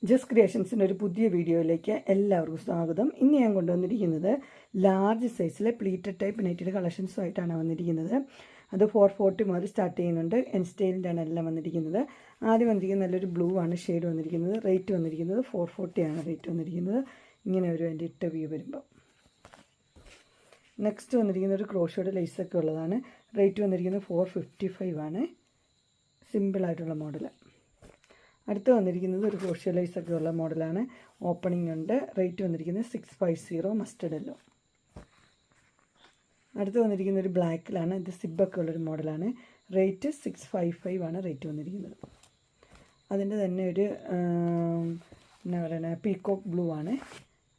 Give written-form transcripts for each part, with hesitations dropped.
Just ക്രിയേഷൻസിൻ്റെ ഒരു പുതിയ വീഡിയോയിലേക്ക് എല്ലാവർക്കും സ്വാഗതം. ഇന്ന് ഞാൻ കൊണ്ടുവന്നിരിക്കുന്നത് ലാർജ് സൈസിലെ പ്ലീറ്റഡ് ടൈപ്പ് നൈറ്റിയുടെ കളക്ഷൻസുമായിട്ടാണ് വന്നിരിക്കുന്നത്. അത് 440 മുതൽ സ്റ്റാർട്ട് ചെയ്യുന്നുണ്ട്. എൻ സ്റ്റൈലിൻ്റെയാണ് എല്ലാം വന്നിരിക്കുന്നത്. ആദ്യം വന്നിരിക്കുന്നത് നല്ലൊരു ബ്ലൂ ആണ് ഷെയ്ഡ് വന്നിരിക്കുന്നത്. റേറ്റ് വന്നിരിക്കുന്നത് 440 ആണ് റേറ്റ് വന്നിരിക്കുന്നത്. ഇങ്ങനെ ഒരു അതിൻ്റെ ഇട്ട വ്യൂ വരുമ്പോൾ. നെക്സ്റ്റ് വന്നിരിക്കുന്നത് ഒരു ക്രോഷോയുടെ ലേസൊക്കെ ഉള്ളതാണ്. റേറ്റ് വന്നിരിക്കുന്നത് 455 ആണ്. സിമ്പിളായിട്ടുള്ള മോഡൽ. അടുത്ത് വന്നിരിക്കുന്നത് ഒരു ക്രോഷ്യോ ലൈസൊക്കെ ഉള്ള മോഡലാണ്. ഓപ്പണിംഗ് ഉണ്ട്. റേറ്റ് വന്നിരിക്കുന്നത് 650 മസ്റ്റർഡ് യെല്ലോ. അടുത്ത് വന്നിരിക്കുന്ന ഒരു ബ്ലാക്കിലാണ്. ഇത് സിബൊക്കെ ഉള്ളൊരു മോഡലാണ്. റേറ്റ് 655 ആണ് റേറ്റ് വന്നിരിക്കുന്നത്. അതിൻ്റെ തന്നെ ഒരു എന്നാ പറയുക പീക്കോക്ക് ബ്ലൂ ആണ്.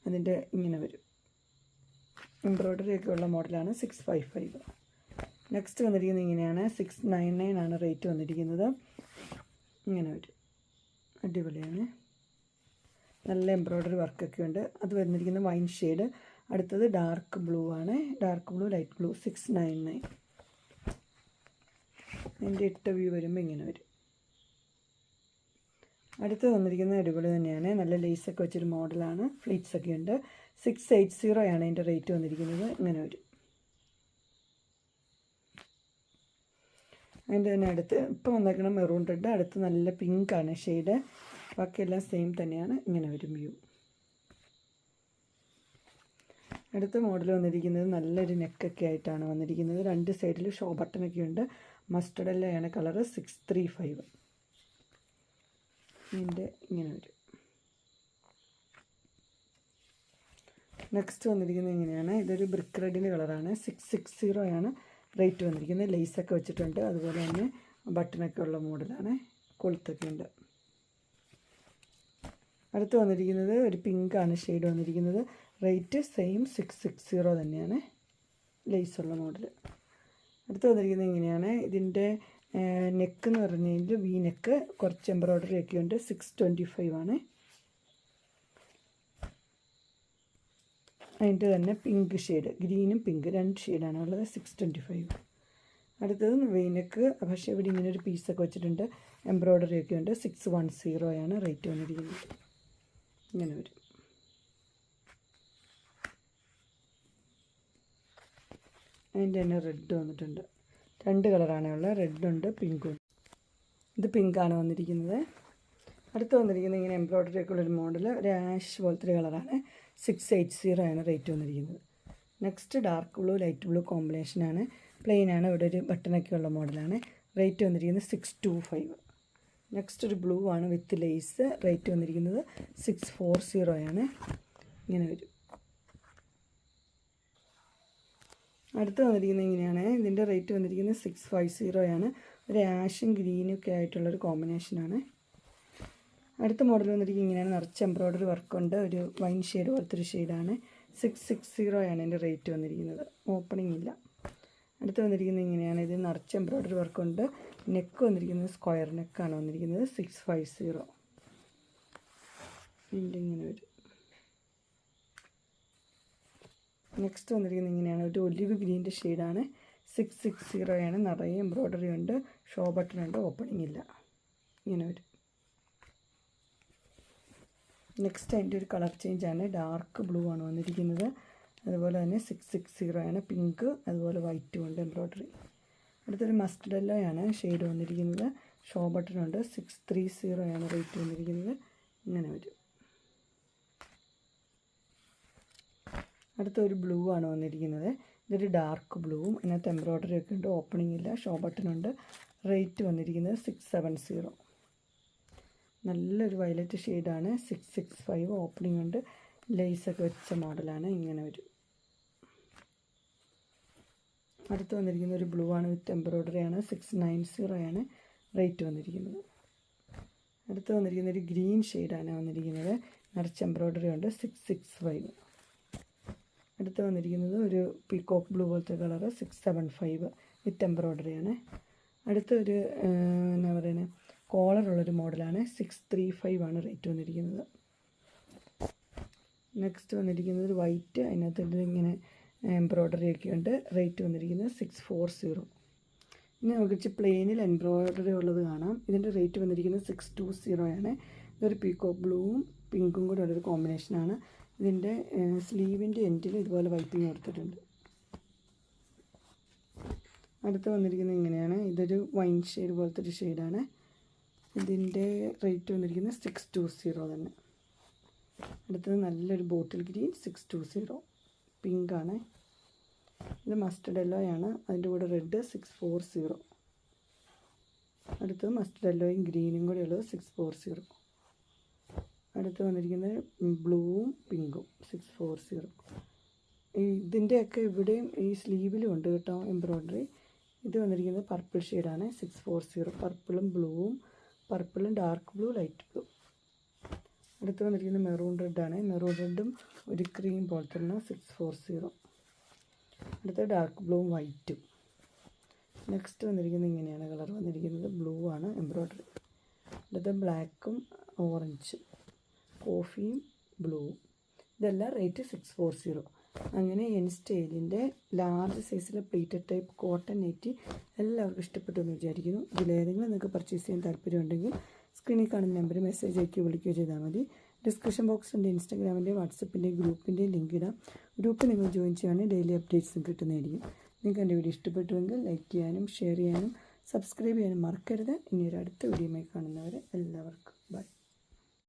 അതിൻ്റെ ഇങ്ങനെ വരും. എംബ്രോയ്ഡറി ഒക്കെ ഉള്ള മോഡലാണ് 655. നെക്സ്റ്റ് വന്നിരിക്കുന്നത് ഇങ്ങനെയാണ്. 699 ആണ് റേറ്റ് വന്നിരിക്കുന്നത്. ഇങ്ങനെ വരും. അടിപൊളിയാണ്. നല്ല എംബ്രോയ്ഡറി വർക്കൊക്കെ ഉണ്ട്. അത് വന്നിരിക്കുന്ന വൈൻ ഷെയ്ഡ്. അടുത്തത് ഡാർക്ക് ബ്ലൂ ആണ്. Dark blue light blue 699. അതിൻ്റെ ഇട്ട വ്യൂ വരുമ്പോൾ ഇങ്ങനെ വരും. അടുത്ത് വന്നിരിക്കുന്നത് അടിപൊളി തന്നെയാണ്. നല്ല ലേസൊക്കെ വെച്ചൊരു മോഡലാണ്. ഫ്ലീറ്റ്സൊക്കെ ഉണ്ട്. 680 ആണ് അതിൻ്റെ റേറ്റ് വന്നിരിക്കുന്നത്. ഇങ്ങനെ വരും. അതിൻ്റെ തന്നെ അടുത്ത് ഇപ്പോൾ വന്നേക്കണം മെറൂൺ റെഡ്. അടുത്ത് നല്ല പിങ്കാണ് ഷെയ്ഡ്. ബാക്കിയെല്ലാം സെയിം തന്നെയാണ്. ഇങ്ങനെ വരും വ്യൂ. അടുത്ത മോഡൽ വന്നിരിക്കുന്നത് നല്ലൊരു നെക്കൊക്കെ ആയിട്ടാണ് വന്നിരിക്കുന്നത്. രണ്ട് സൈഡിൽ ഷോ ബട്ടണൊക്കെ ഉണ്ട്. മസ്റ്റർഡ് യെല്ലോയാണ് കളറ്. 635. ഇതിൻ്റെ ഇങ്ങനെ വരും. നെക്സ്റ്റ് വന്നിരിക്കുന്നത് ഇങ്ങനെയാണ്. ഇതൊരു ബ്രിക്ക് റെഡിൻ്റെ കളറാണ്. 660 ആണ് റേറ്റ് വന്നിരിക്കുന്നത്. ലേസൊക്കെ വെച്ചിട്ടുണ്ട്. അതുപോലെ തന്നെ ബട്ടണൊക്കെ ഉള്ള മോഡലാണ്. കൊളുത്തൊക്കെ ഉണ്ട്. അടുത്ത് വന്നിരിക്കുന്നത് ഒരു പിങ്കാണ് ഷെയ്ഡ് വന്നിരിക്കുന്നത്. റേറ്റ് സെയിം 660 തന്നെയാണ്. ലേസുള്ള മോഡൽ. അടുത്ത് വന്നിരിക്കുന്നത് ഇങ്ങനെയാണ്. ഇതിൻ്റെ നെക്ക് എന്ന് പറഞ്ഞു കഴിഞ്ഞാൽ വി നെക്ക്. കുറച്ച് എംബ്രോയ്ഡറി ഒക്കെ ഉണ്ട്. 625 ആണ്. അതിൻ്റെ തന്നെ പിങ്ക് ഷെയ്ഡ്, ഗ്രീനും പിങ്ക് രണ്ട് ഷെയ്ഡാണ് ഉള്ളത്. 625. അടുത്തത് വെയിനക്ക്. പക്ഷേ ഇവിടെ ഇങ്ങനെ ഒരു പീസൊക്കെ വെച്ചിട്ടുണ്ട്. എംബ്രോയ്ഡറി ഒക്കെ ഉണ്ട്. 610 ആണ് റേറ്റ് വന്നിരിക്കുന്നത്. ഇങ്ങനെ വരും. അതിൻ്റെ തന്നെ റെഡ് വന്നിട്ടുണ്ട്. രണ്ട് കളറാണ് ഉള്ളത്. റെഡുണ്ട് പിങ്കും. ഇത് പിങ്കാണ് വന്നിരിക്കുന്നത്. അടുത്ത് വന്നിരിക്കുന്നത് ഇങ്ങനെ എംബ്രോയ്ഡറി ഒക്കെ ഉള്ളൊരു മോഡൽ. ഒരു ആഷ് പോലത്തെ കളറാണ്. 680 ആണ് റേറ്റ് വന്നിരിക്കുന്നത്. Next dark blue light blue കോമ്പിനേഷനാണ്. പ്ലെയിൻ ആണ്. ഇവിടെ ഒരു ബട്ടണൊക്കെ ഉള്ള മോഡലാണ്. റേറ്റ് വന്നിരിക്കുന്നത് 625. നെക്സ്റ്റ് ഒരു ബ്ലൂ ആണ് വിത്ത് ലേസ്. റേറ്റ് വന്നിരിക്കുന്നത് 640 ആണ്. ഇങ്ങനെ വരും. അടുത്ത് വന്നിരിക്കുന്നത് ഇങ്ങനെയാണ്. ഇതിൻ്റെ റേറ്റ് വന്നിരിക്കുന്നത് 650 ആണ്. ഒരു ആഷും ഗ്രീനും ഒക്കെ ആയിട്ടുള്ളൊരു കോമ്പിനേഷനാണ്. അടുത്ത മോഡൽ വന്നിരിക്കുന്നത് ഇങ്ങനെയാണ്. നിറച്ച് എംബ്രോയ്ഡറി വർക്കുണ്ട്. ഒരു വൈൻ ഷെയ്ഡ് പോലത്തെ ഒരു ഷെയ്ഡാണ്. 660 ആണ് എൻ്റെ റേറ്റ് വന്നിരിക്കുന്നത്. ഓപ്പണിംഗ് ഇല്ല. അടുത്ത് വന്നിരിക്കുന്നത് ഇങ്ങനെയാണ്. ഇത് നിറച്ച് എംബ്രോയ്ഡറി വർക്കുണ്ട്. നെക്ക് വന്നിരിക്കുന്നത് സ്ക്വയർ നെക്കാണ് വന്നിരിക്കുന്നത്. 650. ഇങ്ങനെ വരും. നെക്സ്റ്റ് വന്നിരിക്കുന്നത് ഇങ്ങനെയാണ്. ഒരു ഒലിവ് ഗ്രീൻ്റെ ഷെയ്ഡാണ്. 660 ആണ്. നിറയെ എംബ്രോയ്ഡറി ഉണ്ട്. ഷോ ബട്ടൺ ഉണ്ട്. ഓപ്പണിംഗ് ഇല്ല. ഇങ്ങനെ വരും. നെക്സ്റ്റ് അതിൻ്റെ ഒരു കളർ ചേഞ്ചാണ്. ഡാർക്ക് ബ്ലൂ ആണ് വന്നിരിക്കുന്നത്. അതുപോലെ തന്നെ 660 ആണ്. പിങ്ക് അതുപോലെ വൈറ്റും ഉണ്ട് എംബ്രോയ്ഡറി. അടുത്തൊരു മസ്റ്റർഡ് യെല്ലോ ആണ് ഷെയ്ഡ് വന്നിരിക്കുന്നത്. ഷോ ബട്ടൺ ഉണ്ട്. 630 ആണ് റേറ്റ് വന്നിരിക്കുന്നത്. ഇങ്ങനെ വരും. അടുത്തൊരു ബ്ലൂ ആണ് വന്നിരിക്കുന്നത്. ഇതൊരു ഡാർക്ക് ബ്ലൂവും അതിനകത്ത് എംബ്രോയ്ഡറി ഒക്കെ ഉണ്ട്. ഓപ്പണിംഗ് ഇല്ല. ഷോ ബട്ടൺ ഉണ്ട്. റേറ്റ് വന്നിരിക്കുന്നത് 670. നല്ലൊരു വയലറ്റ് ഷെയ്ഡാണ്. 665. ഓപ്പണിംഗ് ഉണ്ട്. ലേസൊക്കെ വെച്ച മോഡലാണ്. ഇങ്ങനെ വരും. അടുത്ത് വന്നിരിക്കുന്ന ഒരു ബ്ലൂ ആണ് വിത്ത് എംബ്രോയ്ഡറി ആണ്. 690 ആണ് റേറ്റ് വന്നിരിക്കുന്നത്. അടുത്ത് വന്നിരിക്കുന്ന ഒരു ഗ്രീൻ ഷെയ്ഡാണ് വന്നിരിക്കുന്നത്. നിറച്ച് എംബ്രോയ്ഡറി ഉണ്ട്. 665. അടുത്ത് വന്നിരിക്കുന്നത് ഒരു പീക്കോക്ക് ബ്ലൂ പോലത്തെ കളറ്. 675 വിത്ത് എംബ്രോയ്ഡറി ആണ്. അടുത്തൊരു എന്നാ പറയുന്നത് കോളറുള്ളൊരു മോഡലാണ്. 635 ആണ് റേറ്റ് വന്നിരിക്കുന്നത്. നെക്സ്റ്റ് വന്നിരിക്കുന്നത് ഒരു വൈറ്റ്. അതിനകത്ത് ഇങ്ങനെ എംബ്രോയ്ഡറി ഒക്കെ ഉണ്ട്. റേറ്റ് വന്നിരിക്കുന്നത് 640. ഇനി നമുക്ക് പ്ലെയിനിൽ എംബ്രോയ്ഡറി ഉള്ളത് കാണാം. ഇതിൻ്റെ റേറ്റ് വന്നിരിക്കുന്നത് 620 ആണ്. ഇതൊരു പീക്കോക്ക് ബ്ലൂവും പിങ്കും കൂടെ ഉള്ളൊരു കോമ്പിനേഷനാണ്. ഇതിൻ്റെ സ്ലീവിൻ്റെ എൻഡിൽ ഇതുപോലെ വൈപ്പിങ് കൊടുത്തിട്ടുണ്ട്. അടുത്ത് വന്നിരിക്കുന്നത് ഇങ്ങനെയാണ്. ഇതൊരു വൈൻ ഷെയ്ഡ് പോലത്തെ ഒരു ഷെയ്ഡാണ്. ഇതിൻ്റെ റേറ്റ് വന്നിരിക്കുന്നത് 620 തന്നെ. അടുത്തത് നല്ലൊരു ബോട്ടിൽ ഗ്രീൻ 620 പിങ്കാണ്. ഇത് മസ്റ്റർഡ് യെല്ലോയാണ്, അതിൻ്റെ കൂടെ റെഡ് 640. അടുത്തത് മസ്റ്റർഡ് യെല്ലോയും ഗ്രീനും കൂടെ ഉള്ളത് 640. അടുത്ത് വന്നിരിക്കുന്നത് ബ്ലൂവും പിങ്കും 640. ഇതിൻ്റെയൊക്കെ ഇവിടെയും ഈ സ്ലീവിലും ഉണ്ട് കേട്ടോ എംബ്രോയ്ഡറി. ഇത് വന്നിരിക്കുന്നത് പർപ്പിൾ ഷെയ്ഡാണ് 640. പർപ്പിളും ഡാർക്ക് ബ്ലൂ ലൈറ്റ് ബ്ലൂ. അടുത്ത് വന്നിരിക്കുന്നത് മെറൂൺ റെഡാണ്. മെറൂൺ റെഡും ഒരു ക്രീം പോലത്തെ 640. അടുത്ത ഡാർക്ക് ബ്ലൂവും വൈറ്റും. നെക്സ്റ്റ് വന്നിരിക്കുന്നത് ഇങ്ങനെയാണ് കളർ വന്നിരിക്കുന്നത്. ബ്ലൂ ആണ് എംബ്രോയ്ഡറി. അടുത്ത ബ്ലാക്കും ഓറഞ്ചും കോഫിയും ബ്ലൂവും. ഇതെല്ലാം റേറ്റ് 640. അങ്ങനെ എൻ സ്റ്റൈലിൻ്റെ ലാർജ് സൈസിലെ പ്ലീറ്റഡ് ടൈപ്പ് കോട്ടൺ നൈറ്റി എല്ലാവർക്കും ഇഷ്ടപ്പെട്ടു എന്ന് വിചാരിക്കുന്നു. ഇതിലേതെങ്കിലും നിങ്ങൾക്ക് പർച്ചേസ് ചെയ്യാൻ താല്പര്യമുണ്ടെങ്കിൽ സ്ക്രീനിൽ കാണുന്ന നമ്പർ മെസ്സേജ് അയക്കുകയോ വിളിക്കുകയോ ചെയ്താൽ മതി. ഡിസ്ക്രിപ്ഷൻ ബോക്സിൻ്റെ ഇൻസ്റ്റാഗ്രാമിൻ്റെ വാട്സപ്പിൻ്റെ ഗ്രൂപ്പിൻ്റെ ലിങ്ക് ഇടാം. ഗ്രൂപ്പിൽ നിങ്ങൾ ജോയിൻ ചെയ്യുകയാണെങ്കിൽ ഡെയിലി അപ്ഡേറ്റ്സും കിട്ടുന്നതായിരിക്കും. നിങ്ങൾക്ക് എൻ്റെ വീഡിയോ ഇഷ്ടപ്പെട്ടുവെങ്കിൽ ലൈക്ക് ചെയ്യാനും ഷെയർ ചെയ്യാനും സബ്സ്ക്രൈബ് ചെയ്യാനും മറക്കരുത്. ഇനി ഒരു അടുത്ത വീഡിയോയുമായി കാണുന്നവരെ എല്ലാവർക്കും ബൈ.